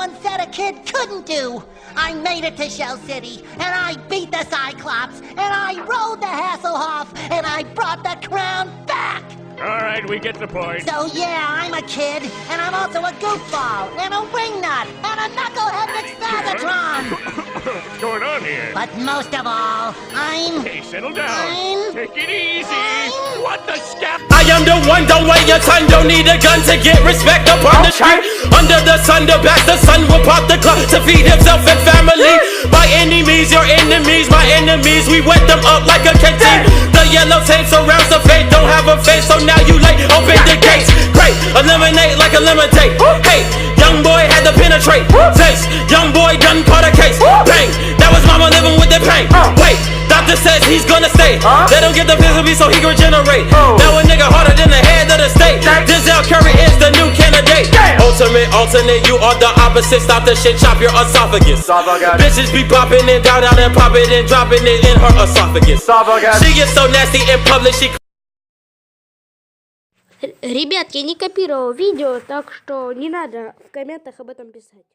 everyone said a kid couldn't do. I made it to Shell City, and I beat the Cyclops, and I rode the Hasselhoff, and I brought the crown back! All right, we get the point. So yeah, I'm a kid, and I'm also a goofball, and a wingnut, and a knucklehead McSpagatron! What's going on here? But most of all, I'm... Hey, settle down. Take it easy. What the scap? I am the one, don't wait your time, don't need a gun to get respect up on the street. Under the sun, the back, the sun will pop the clock to feed himself and family. My enemies, your enemies, my enemies, we wet them up like a canteen. The yellow tape surrounds the fate, don't have a face, so now you late, open the gates. Great, eliminate like a lemonade. Hey, young boy had to penetrate. Face, young boy done caught a case. Bang, that was mama living with the pain. Wait, doctor says he's gonna stay. They don't get the visibility so he can regenerate. Now a nigga harder than the head of the state. Denzel Curry is the new candidate. Ultimate, alternate, you are the opposite. Stop the shit, chop your esophagus. Bitches be popping it down and popping and dropping it in her esophagus. She gets so nasty in public, she... Ребят, я не копировал видео, так что не надо в комментах об этом писать.